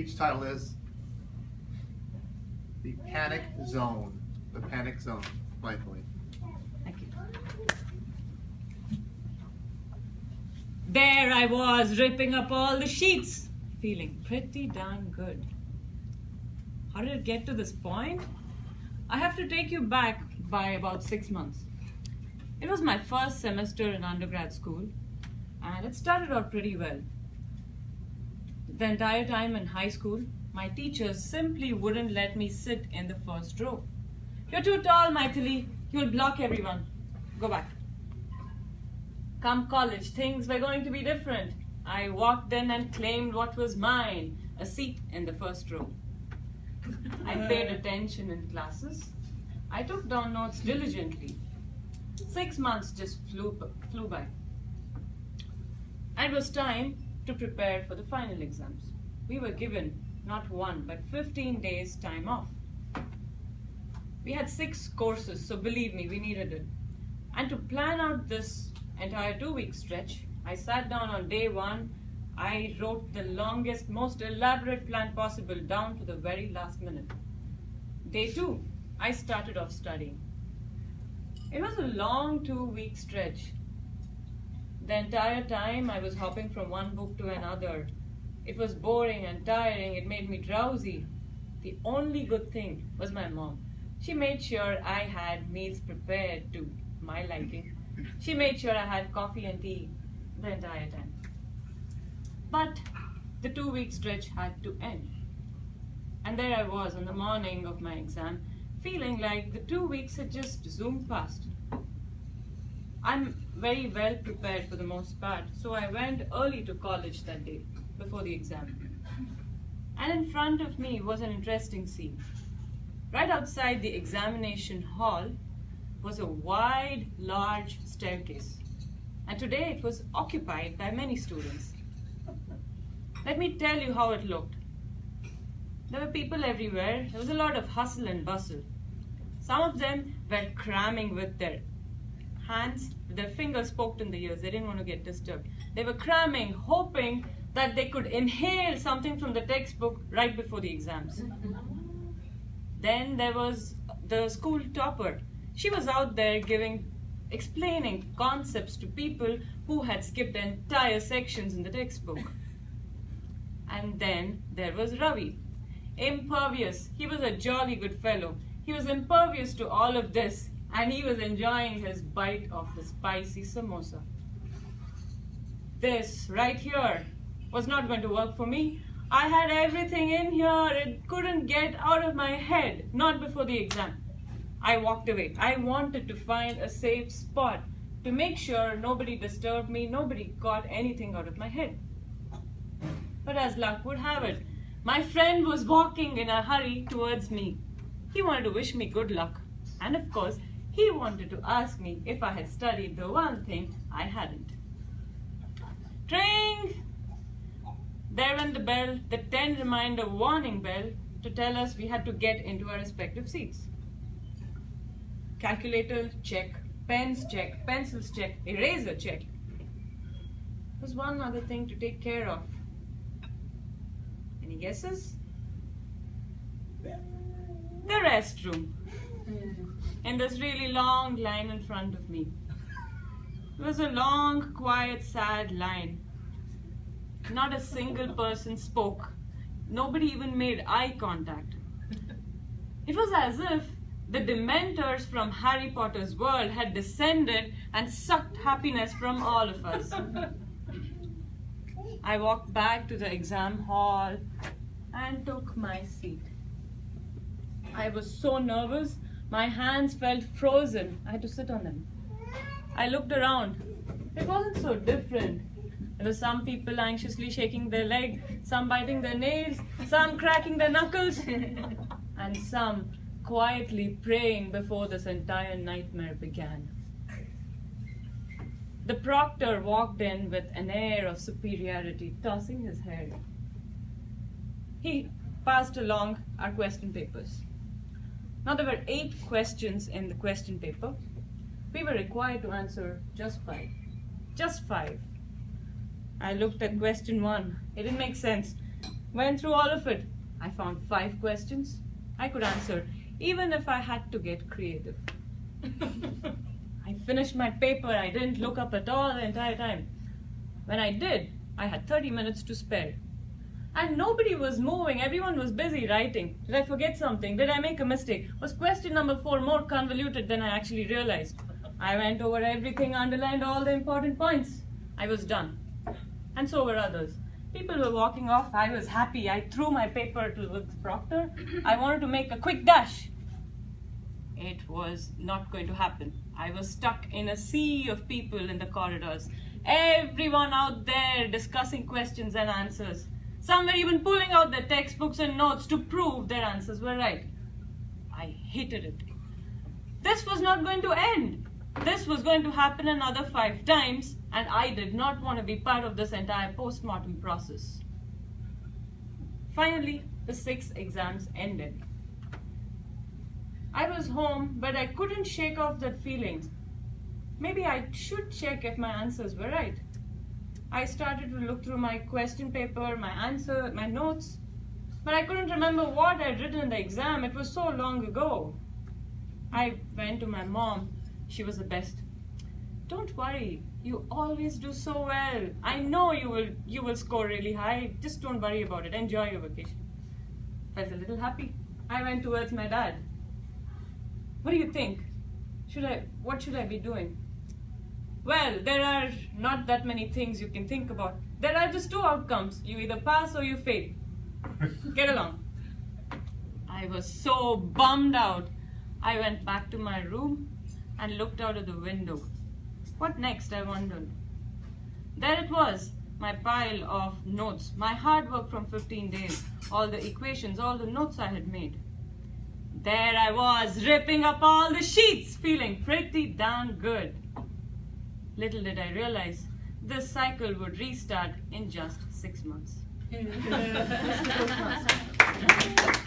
speech title is The Panic Zone. The Panic Zone. Mindfully. Thank you. There I was, ripping up all the sheets, feeling pretty darn good. How did it get to this point? I have to take you back by about 6 months. It was my first semester in undergrad school, and it started out pretty well. The entire time in high school, my teachers simply wouldn't let me sit in the first row. You're too tall, Maithili. You'll block everyone. Go back. Come college, things were going to be different. I walked in and claimed what was mine, a seat in the first row. I paid attention in classes. I took down notes diligently. 6 months just flew by. It was time to prepare for the final exams. We were given not 1 but 15 days time off. We had 6 courses, so believe me, we needed it. And to plan out this entire 2-week stretch, I sat down on day 1. I wrote the longest, most elaborate plan possible down to the very last minute. Day 2, I started off studying. It was a long 2-week stretch. The entire time I was hopping from one book to another. It was boring and tiring. It made me drowsy. The only good thing was my mom. She made sure I had meals prepared to my liking. She made sure I had coffee and tea the entire time. But the 2-week stretch had to end. And there I was on the morning of my exam, feeling like the 2 weeks had just zoomed past. I'm very well prepared for the most part, so I went early to college that day before the exam. And in front of me was an interesting scene. Right outside the examination hall was a wide, large staircase. And today it was occupied by many students. Let me tell you how it looked. There were people everywhere. There was a lot of hustle and bustle. Some of them were cramming with their hands, with their fingers poked in the ears. They didn't want to get disturbed. They were cramming, hoping that they could inhale something from the textbook right before the exams. Then there was the school topper. She was out there explaining concepts to people who had skipped entire sections in the textbook. And then there was Ravi. Impervious. He was a jolly good fellow. He was impervious to all of this, and he was enjoying his bite of the spicy samosa. This right here was not going to work for me. I had everything in here. It couldn't get out of my head, not before the exam. I walked away. I wanted to find a safe spot to make sure nobody disturbed me, nobody got anything out of my head. But as luck would have it, my friend was walking in a hurry towards me. He wanted to wish me good luck. And of course, he wanted to ask me if I had studied the one thing I hadn't. Tring! There went the bell, the 10 reminder warning bell to tell us we had to get into our respective seats. Calculator check, pens check, pencils check, eraser check. There's one other thing to take care of. Any guesses? The restroom. In this really long line in front of me. It was a long, quiet, sad line. Not a single person spoke. Nobody even made eye contact. It was as if the Dementors from Harry Potter's world had descended and sucked happiness from all of us. I walked back to the exam hall and took my seat. I was so nervous, my hands felt frozen. I had to sit on them. I looked around. It wasn't so different. There were some people anxiously shaking their leg, some biting their nails, some cracking their knuckles, and some quietly praying before this entire nightmare began. The proctor walked in with an air of superiority, tossing his hair. He passed along our question papers. Now there were 8 questions in the question paper. We were required to answer just 5. Just 5. I looked at question 1. It didn't make sense. Went through all of it. I found 5 questions I could answer, even if I had to get creative. I finished my paper. I didn't look up at all the entire time. When I did, I had 30 minutes to spare. And nobody was moving. Everyone was busy writing. Did I forget something? Did I make a mistake? Was question number 4 more convoluted than I actually realized? I went over everything, underlined all the important points. I was done. And so were others. People were walking off. I was happy. I threw my paper to the proctor. I wanted to make a quick dash. It was not going to happen. I was stuck in a sea of people in the corridors. Everyone out there discussing questions and answers. Some were even pulling out their textbooks and notes to prove their answers were right. I hated it. This was not going to end. This was going to happen another 5 times, and I did not want to be part of this entire post-mortem process. Finally, the 6 exams ended. I was home, but I couldn't shake off that feeling. Maybe I should check if my answers were right. I started to look through my question paper, my notes, but I couldn't remember what I'd written in the exam. It was so long ago. I went to my mom. She was the best. Don't worry, you always do so well. I know you will score really high. Just don't worry about it. Enjoy your vacation. Felt a little happy. I went towards my dad. What do you think? What should I be doing? Well, there are not that many things you can think about. There are just 2 outcomes. You either pass or you fail. Get along. I was so bummed out. I went back to my room and looked out of the window. What next, I wondered. There it was, my pile of notes, my hard work from 15 days, all the equations, all the notes I had made. There I was, ripping up all the sheets, feeling pretty darn good. Little did I realize, this cycle would restart in just 6 months.